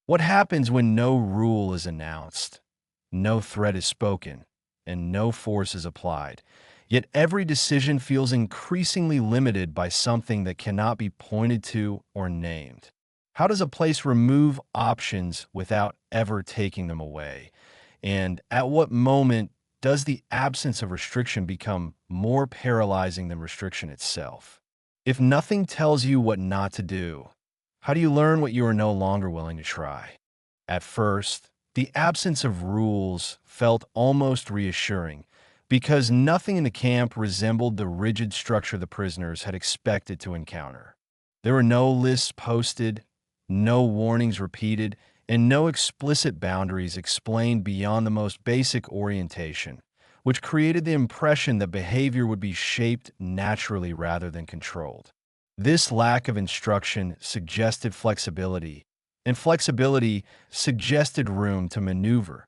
What happens when no rule is announced, no threat is spoken, and no force is applied? Yet every decision feels increasingly limited by something that cannot be pointed to or named. How does a place remove options without ever taking them away? And at what moment does the absence of restriction become more paralyzing than restriction itself? If nothing tells you what not to do, how do you learn what you are no longer willing to try? At first, the absence of rules felt almost reassuring because nothing in the camp resembled the rigid structure the prisoners had expected to encounter. There were no lists posted, no warnings repeated, and no explicit boundaries explained beyond the most basic orientation, which created the impression that behavior would be shaped naturally rather than controlled. This lack of instruction suggested flexibility, and flexibility suggested room to maneuver,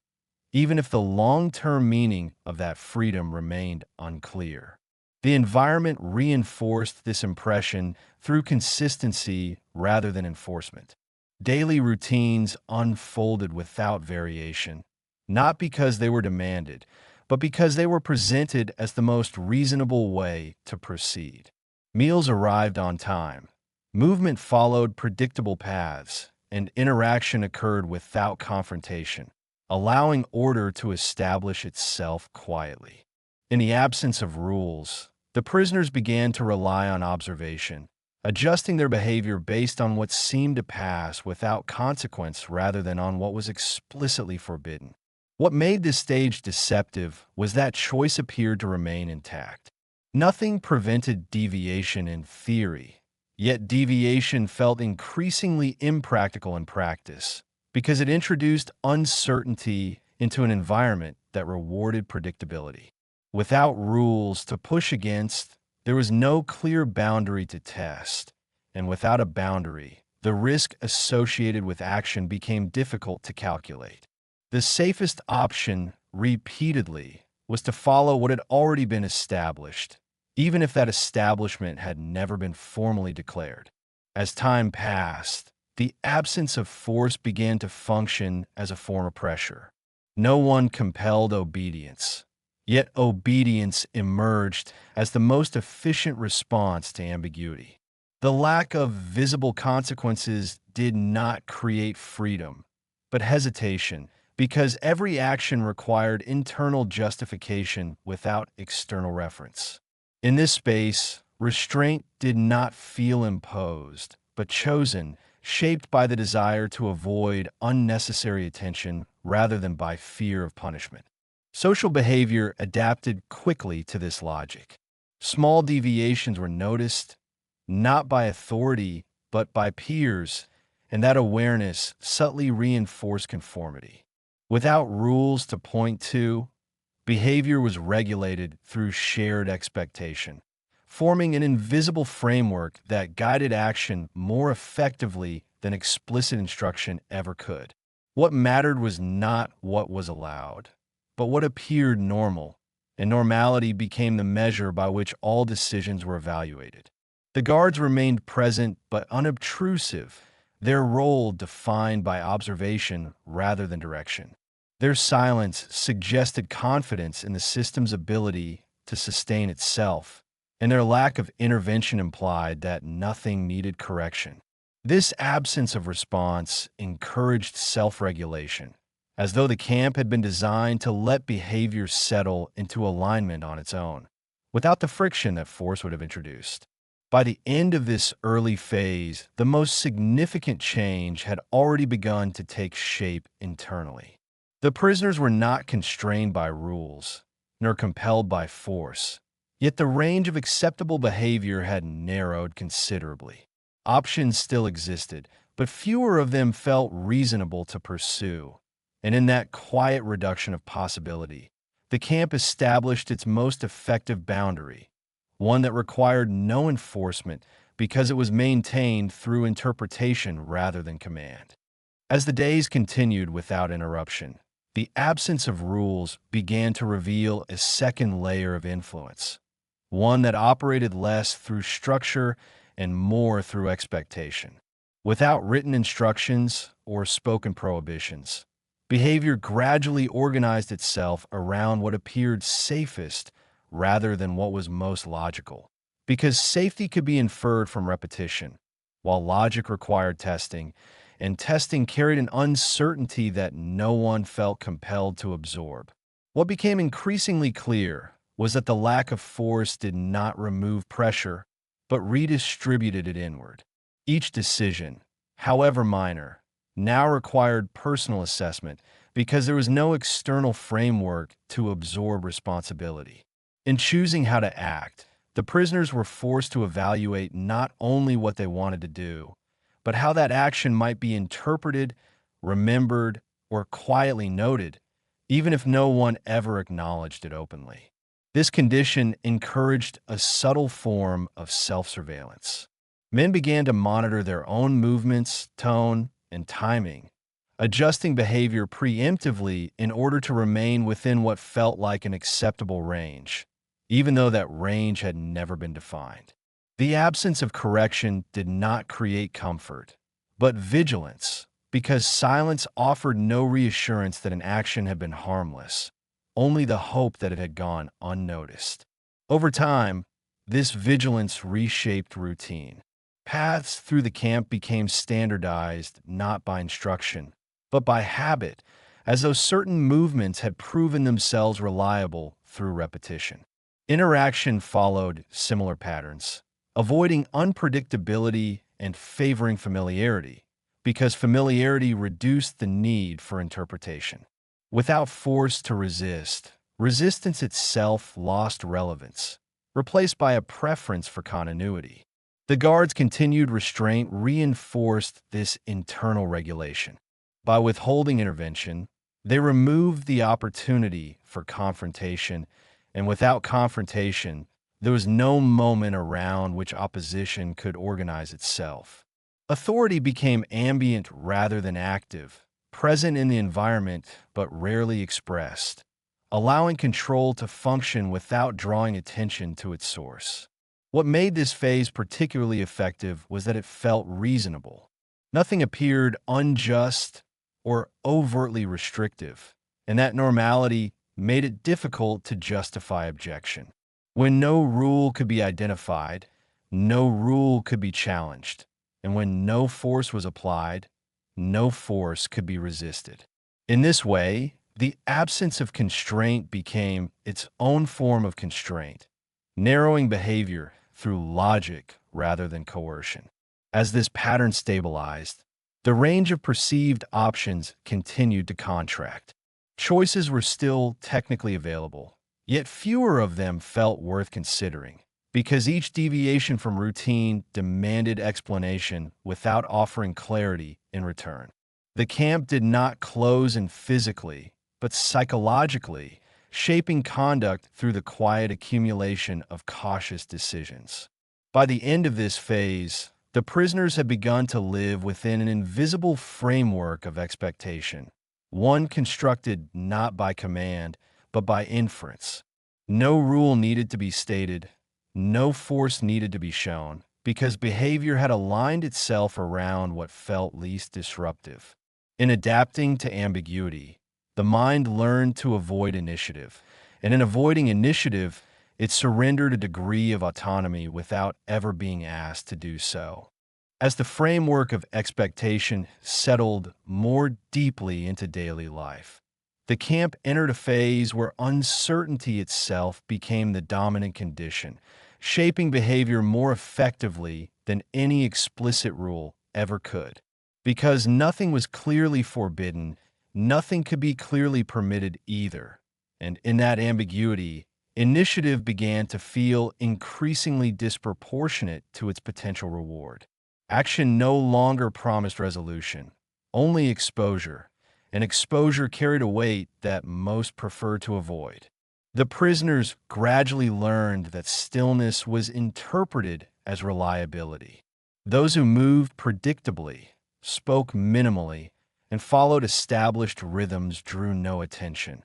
even if the long-term meaning of that freedom remained unclear. The environment reinforced this impression through consistency rather than enforcement. Daily routines unfolded without variation, not because they were demanded, but because they were presented as the most reasonable way to proceed. Meals arrived on time, movement followed predictable paths, and interaction occurred without confrontation, allowing order to establish itself quietly. In the absence of rules, the prisoners began to rely on observation, adjusting their behavior based on what seemed to pass without consequence rather than on what was explicitly forbidden. What made this stage deceptive was that choice appeared to remain intact. Nothing prevented deviation in theory, yet deviation felt increasingly impractical in practice because it introduced uncertainty into an environment that rewarded predictability. Without rules to push against, there was no clear boundary to test, and without a boundary, the risk associated with action became difficult to calculate. The safest option, repeatedly, was to follow what had already been established, even if that establishment had never been formally declared. As time passed, the absence of force began to function as a form of pressure. No one compelled obedience, yet obedience emerged as the most efficient response to ambiguity. The lack of visible consequences did not create freedom, but hesitation, because every action required internal justification without external reference. In this space, restraint did not feel imposed, but chosen, shaped by the desire to avoid unnecessary attention rather than by fear of punishment. Social behavior adapted quickly to this logic. Small deviations were noticed, not by authority, but by peers, and that awareness subtly reinforced conformity. Without rules to point to, behavior was regulated through shared expectation, forming an invisible framework that guided action more effectively than explicit instruction ever could. What mattered was not what was allowed, but what appeared normal, and normality became the measure by which all decisions were evaluated. The guards remained present but unobtrusive, their role defined by observation rather than direction. Their silence suggested confidence in the system's ability to sustain itself, and their lack of intervention implied that nothing needed correction. This absence of response encouraged self-regulation, as though the camp had been designed to let behavior settle into alignment on its own, without the friction that force would have introduced. By the end of this early phase, the most significant change had already begun to take shape internally. The prisoners were not constrained by rules, nor compelled by force, yet the range of acceptable behavior had narrowed considerably. Options still existed, but fewer of them felt reasonable to pursue. And in that quiet reduction of possibility, the camp established its most effective boundary, one that required no enforcement because it was maintained through interpretation rather than command. As the days continued without interruption, the absence of rules began to reveal a second layer of influence, one that operated less through structure and more through expectation. without written instructions or spoken prohibitions. Behavior gradually organized itself around what appeared safest rather than what was most logical. Because safety could be inferred from repetition, while logic required testing, and testing carried an uncertainty that no one felt compelled to absorb. What became increasingly clear was that the lack of force did not remove pressure, but redistributed it inward. Each decision, however minor, now required personal assessment because there was no external framework to absorb responsibility. In choosing how to act, the prisoners were forced to evaluate not only what they wanted to do, but how that action might be interpreted, remembered, or quietly noted, even if no one ever acknowledged it openly. This condition encouraged a subtle form of self-surveillance. Men began to monitor their own movements, tone, and timing, adjusting behavior preemptively in order to remain within what felt like an acceptable range, even though that range had never been defined. The absence of correction did not create comfort, but vigilance, because silence offered no reassurance that an action had been harmless, only the hope that it had gone unnoticed. Over time, this vigilance reshaped routine. Paths through the camp became standardized not by instruction, but by habit, as though certain movements had proven themselves reliable through repetition. Interaction followed similar patterns, avoiding unpredictability and favoring familiarity, because familiarity reduced the need for interpretation. Without force to resist, resistance itself lost relevance, replaced by a preference for continuity. The guards' continued restraint reinforced this internal regulation. By withholding intervention, they removed the opportunity for confrontation, and without confrontation, there was no moment around which opposition could organize itself. Authority became ambient rather than active, present in the environment but rarely expressed, allowing control to function without drawing attention to its source. What made this phase particularly effective was that it felt reasonable. Nothing appeared unjust or overtly restrictive, and that normality made it difficult to justify objection. When no rule could be identified, no rule could be challenged, and when no force was applied, no force could be resisted. In this way, the absence of constraint became its own form of constraint, narrowing behavior through logic rather than coercion. As this pattern stabilized, the range of perceived options continued to contract. Choices were still technically available, yet fewer of them felt worth considering, because each deviation from routine demanded explanation without offering clarity in return. The camp did not close in physically, but psychologically, shaping conduct through the quiet accumulation of cautious decisions. By the end of this phase, the prisoners had begun to live within an invisible framework of expectation, one constructed not by command, but by inference. No rule needed to be stated, no force needed to be shown, because behavior had aligned itself around what felt least disruptive. In adapting to ambiguity, the mind learned to avoid initiative, and in avoiding initiative, it surrendered a degree of autonomy without ever being asked to do so. As the framework of expectation settled more deeply into daily life, the camp entered a phase where uncertainty itself became the dominant condition, shaping behavior more effectively than any explicit rule ever could. Because nothing was clearly forbidden, nothing could be clearly permitted either. And in that ambiguity, initiative began to feel increasingly disproportionate to its potential reward. Action no longer promised resolution, only exposure, and exposure carried a weight that most preferred to avoid. The prisoners gradually learned that stillness was interpreted as reliability. Those who moved predictably, spoke minimally, and followed established rhythms drew no attention,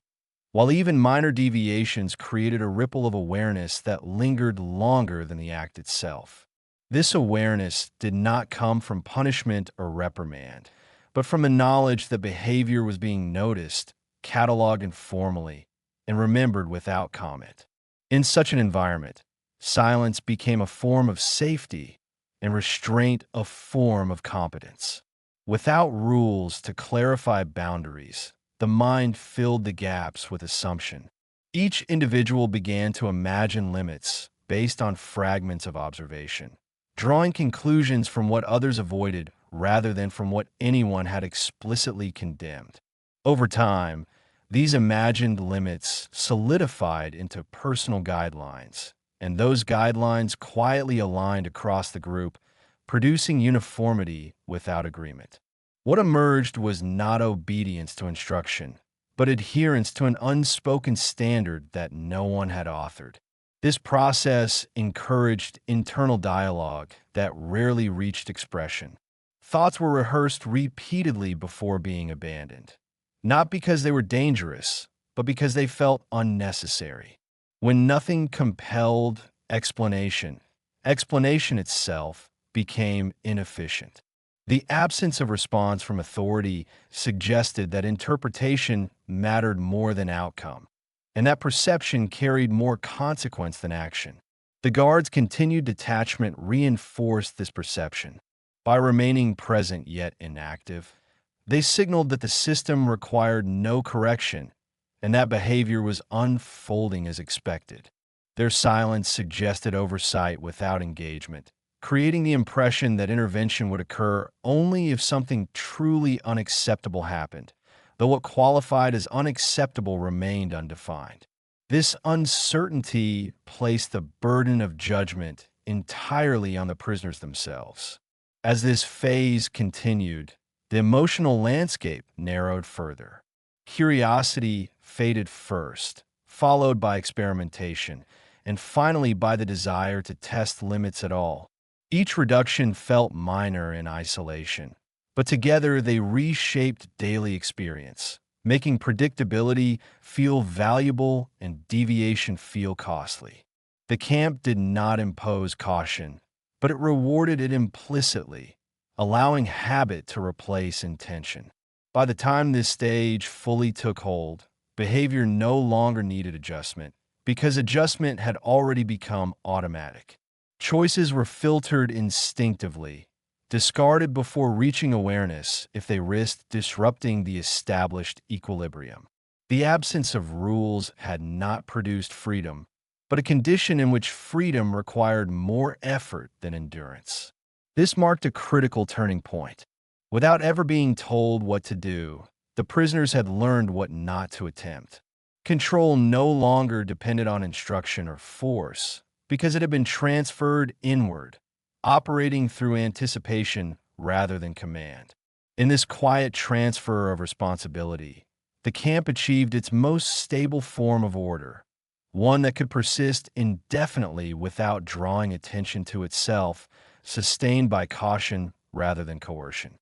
while even minor deviations created a ripple of awareness that lingered longer than the act itself. This awareness did not come from punishment or reprimand, but from a knowledge that behavior was being noticed, cataloged informally, and remembered without comment. In such an environment, silence became a form of safety and restraint a form of competence. Without rules to clarify boundaries, the mind filled the gaps with assumption. Each individual began to imagine limits based on fragments of observation, drawing conclusions from what others avoided rather than from what anyone had explicitly condemned. Over time, these imagined limits solidified into personal guidelines, and those guidelines quietly aligned across the group, producing uniformity without agreement. What emerged was not obedience to instruction, but adherence to an unspoken standard that no one had authored. This process encouraged internal dialogue that rarely reached expression. Thoughts were rehearsed repeatedly before being abandoned, not because they were dangerous, but because they felt unnecessary. When nothing compelled explanation, explanation itself became inefficient. The absence of response from authority suggested that interpretation mattered more than outcome, and that perception carried more consequence than action. The guard's continued detachment reinforced this perception. By remaining present yet inactive, they signaled that the system required no correction and that behavior was unfolding as expected. Their silence suggested oversight without engagement, creating the impression that intervention would occur only if something truly unacceptable happened, though what qualified as unacceptable remained undefined. This uncertainty placed the burden of judgment entirely on the prisoners themselves. As this phase continued, the emotional landscape narrowed further. Curiosity faded first, followed by experimentation, and finally by the desire to test limits at all. Each reduction felt minor in isolation, but together they reshaped daily experience, making predictability feel valuable and deviation feel costly. The camp did not impose caution, but it rewarded it implicitly, allowing habit to replace intention. By the time this stage fully took hold, behavior no longer needed adjustment, because adjustment had already become automatic. Choices were filtered instinctively, discarded before reaching awareness if they risked disrupting the established equilibrium. The absence of rules had not produced freedom, but a condition in which freedom required more effort than endurance. This marked a critical turning point. Without ever being told what to do, the prisoners had learned what not to attempt. Control no longer depended on instruction or force, because it had been transferred inward, operating through anticipation rather than command. In this quiet transfer of responsibility, the camp achieved its most stable form of order, one that could persist indefinitely without drawing attention to itself, sustained by caution rather than coercion.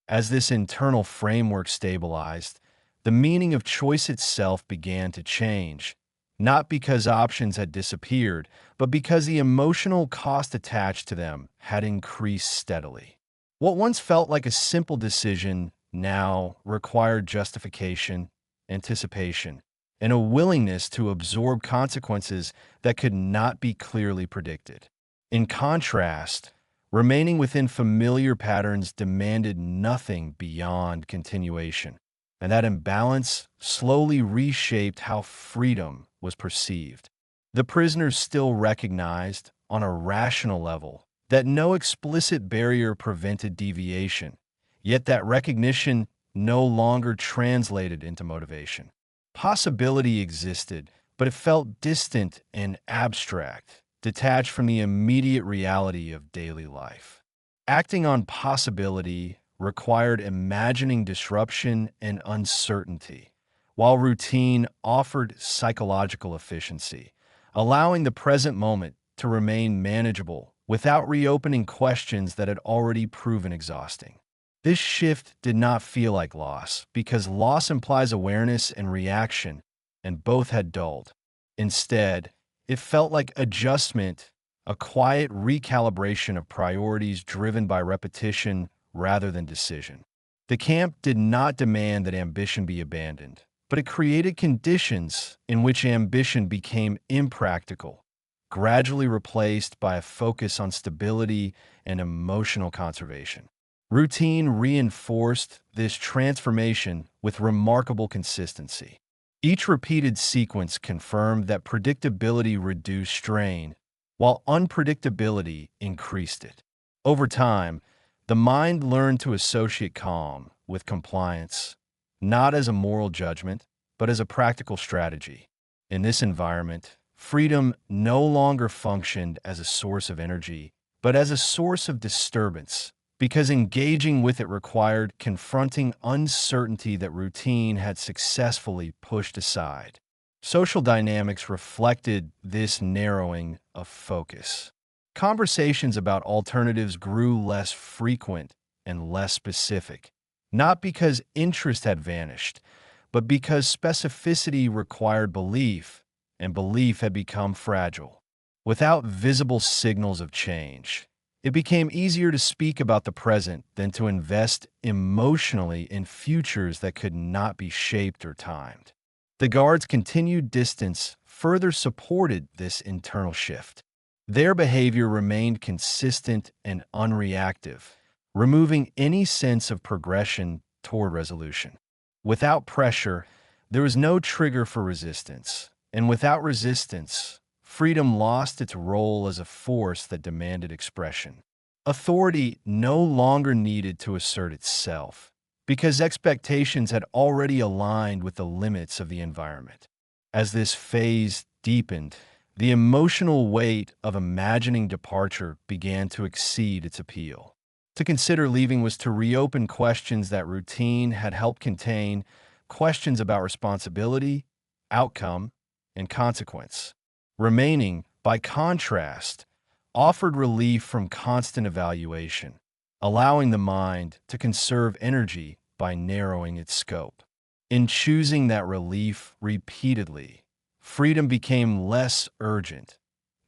As this internal framework stabilized, the meaning of choice itself began to change, not because options had disappeared, but because the emotional cost attached to them had increased steadily. What once felt like a simple decision now required justification, anticipation, and a willingness to absorb consequences that could not be clearly predicted. In contrast, remaining within familiar patterns demanded nothing beyond continuation, and that imbalance slowly reshaped how freedom was perceived. The prisoners still recognized, on a rational level, that no explicit barrier prevented deviation, yet that recognition no longer translated into motivation. Possibility existed, but it felt distant and abstract, detached from the immediate reality of daily life. Acting on possibility required imagining disruption and uncertainty, while routine offered psychological efficiency, allowing the present moment to remain manageable without reopening questions that had already proven exhausting. This shift did not feel like loss, because loss implies awareness and reaction, and both had dulled. Instead, it felt like adjustment a quiet recalibration of priorities driven by repetition rather than decision. The camp did not demand that ambition be abandoned, but it created conditions in which ambition became impractical, gradually replaced by a focus on stability and emotional conservation. Routine reinforced this transformation with remarkable consistency. Each repeated sequence confirmed that predictability reduced strain, while unpredictability increased it. Over time, the mind learned to associate calm with compliance, not as a moral judgment, but as a practical strategy. In this environment, freedom no longer functioned as a source of energy, but as a source of disturbance, because engaging with it required confronting uncertainty that routine had successfully pushed aside. Social dynamics reflected this narrowing of focus. Conversations about alternatives grew less frequent and less specific, not because interest had vanished, but because specificity required belief, and belief had become fragile. Without visible signals of change, it became easier to speak about the present than to invest emotionally in futures that could not be shaped or timed. The guards' continued distance further supported this internal shift. Their behavior remained consistent and unreactive, removing any sense of progression toward resolution. Without pressure, there was no trigger for resistance, and without resistance, freedom lost its role as a force that demanded expression. Authority no longer needed to assert itself, because expectations had already aligned with the limits of the environment. As this phase deepened, the emotional weight of imagining departure began to exceed its appeal. To consider leaving was to reopen questions that routine had helped contain, questions about responsibility, outcome, and consequence. Remaining, by contrast, offered relief from constant evaluation, allowing the mind to conserve energy by narrowing its scope. In choosing that relief repeatedly, freedom became less urgent,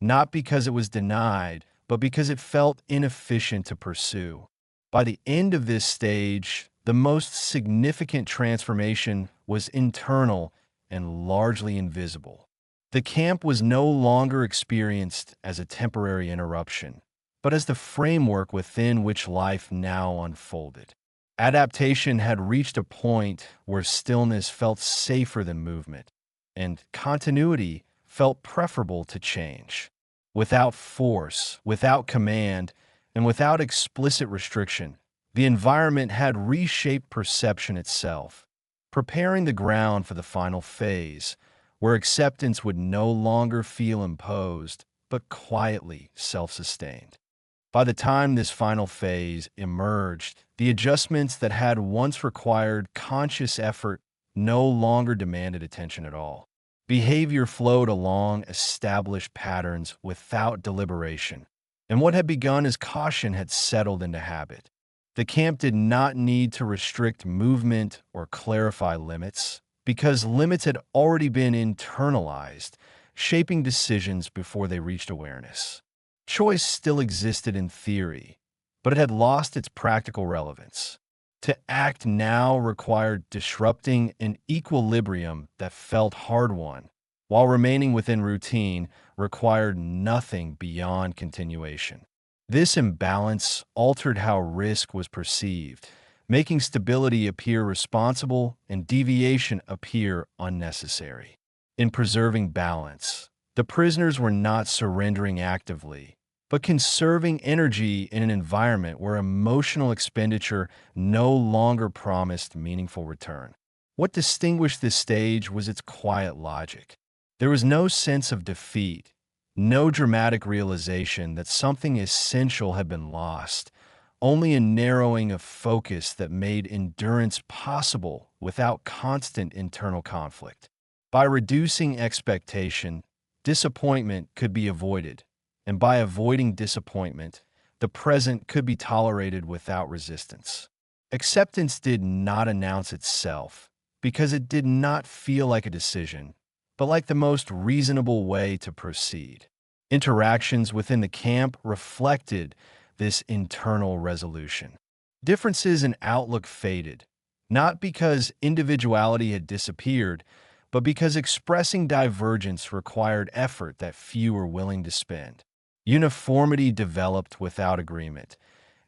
not because it was denied, but because it felt inefficient to pursue. By the end of this stage, the most significant transformation was internal and largely invisible. The camp was no longer experienced as a temporary interruption, but as the framework within which life now unfolded. Adaptation had reached a point where stillness felt safer than movement, and continuity felt preferable to change. Without force, without command, and without explicit restriction, the environment had reshaped perception itself, preparing the ground for the final phase, where acceptance would no longer feel imposed, but quietly self-sustained. By the time this final phase emerged, the adjustments that had once required conscious effort no longer demanded attention at all. Behavior flowed along established patterns without deliberation, and what had begun as caution had settled into habit. The camp did not need to restrict movement or clarify limits, because limits had already been internalized, shaping decisions before they reached awareness. Choice still existed in theory, but it had lost its practical relevance. To act now required disrupting an equilibrium that felt hard-won, while remaining within routine required nothing beyond continuation. This imbalance altered how risk was perceived, making stability appear responsible and deviation appear unnecessary. In preserving balance, the prisoners were not surrendering actively, but conserving energy in an environment where emotional expenditure no longer promised meaningful return. What distinguished this stage was its quiet logic. There was no sense of defeat, no dramatic realization that something essential had been lost, only a narrowing of focus that made endurance possible without constant internal conflict. By reducing expectation, disappointment could be avoided, and by avoiding disappointment, the present could be tolerated without resistance. Acceptance did not announce itself, because it did not feel like a decision, but like the most reasonable way to proceed. Interactions within the camp reflected this internal resolution. Differences in outlook faded, not because individuality had disappeared, but because expressing divergence required effort that few were willing to spend. Uniformity developed without agreement,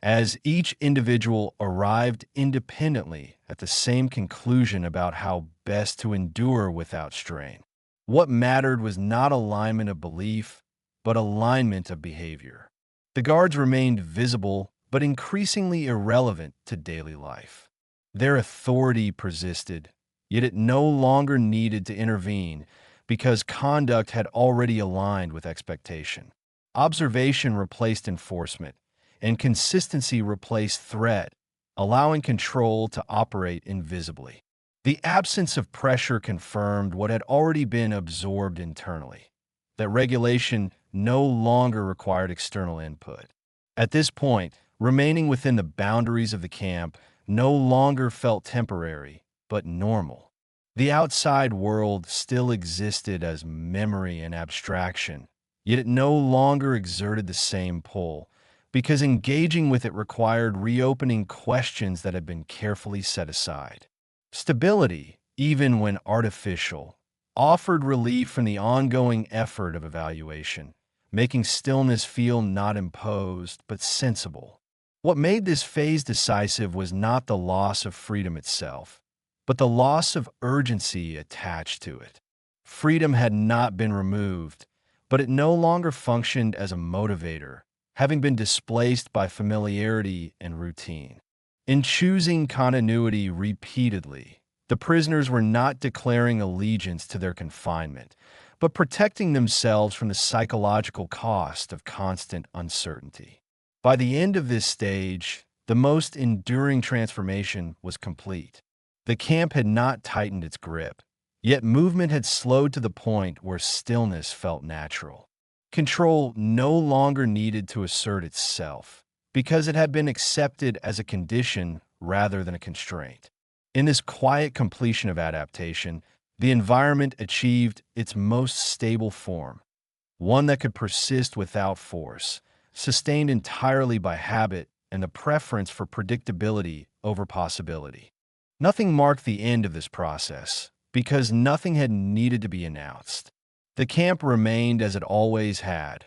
as each individual arrived independently at the same conclusion about how best to endure without strain. What mattered was not alignment of belief, but alignment of behavior. The guards remained visible, but increasingly irrelevant to daily life. Their authority persisted, yet it no longer needed to intervene because conduct had already aligned with expectation. Observation replaced enforcement, and consistency replaced threat, allowing control to operate invisibly. The absence of pressure confirmed what had already been absorbed internally, that regulation no longer required external input. At this point, remaining within the boundaries of the camp no longer felt temporary, but normal. The outside world still existed as memory and abstraction, yet it no longer exerted the same pull, because engaging with it required reopening questions that had been carefully set aside. Stability, even when artificial, offered relief from the ongoing effort of evaluation, making stillness feel not imposed, but sensible. What made this phase decisive was not the loss of freedom itself, but the loss of urgency attached to it. Freedom had not been removed, but it no longer functioned as a motivator, having been displaced by familiarity and routine. In choosing continuity repeatedly, the prisoners were not declaring allegiance to their confinement, but protecting themselves from the psychological cost of constant uncertainty. By the end of this stage, the most enduring transformation was complete. The camp had not tightened its grip, yet movement had slowed to the point where stillness felt natural. Control no longer needed to assert itself, because it had been accepted as a condition rather than a constraint. In this quiet completion of adaptation, the environment achieved its most stable form, one that could persist without force, sustained entirely by habit and the preference for predictability over possibility. Nothing marked the end of this process, because nothing had needed to be announced. The camp remained as it always had.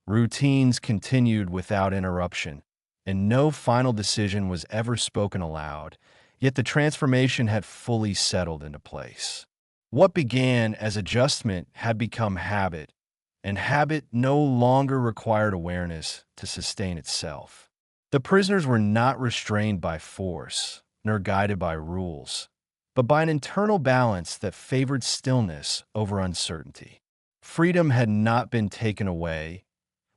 Routines continued without interruption, and no final decision was ever spoken aloud, yet the transformation had fully settled into place. What began as adjustment had become habit, and habit no longer required awareness to sustain itself. The prisoners were not restrained by force, nor guided by rules, but by an internal balance that favored stillness over uncertainty. Freedom had not been taken away,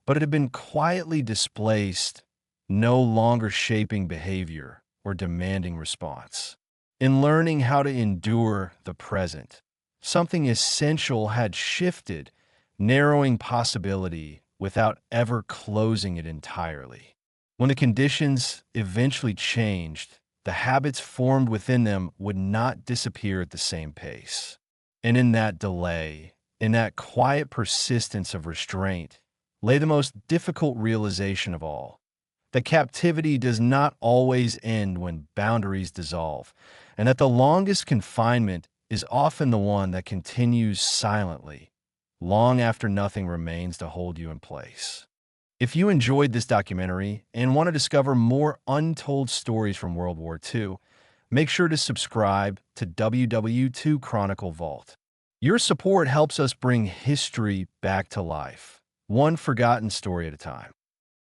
but it had been quietly displaced, no longer shaping behavior or demanding response. In learning how to endure the present, something essential had shifted, narrowing possibility without ever closing it entirely. When the conditions eventually changed, the habits formed within them would not disappear at the same pace. And in that delay, in that quiet persistence of restraint, lay the most difficult realization of all: that captivity does not always end when boundaries dissolve, and that the longest confinement is often the one that continues silently, long after nothing remains to hold you in place. If you enjoyed this documentary and want to discover more untold stories from World War II, make sure to subscribe to WWII Chronicle Vault. Your support helps us bring history back to life, one forgotten story at a time.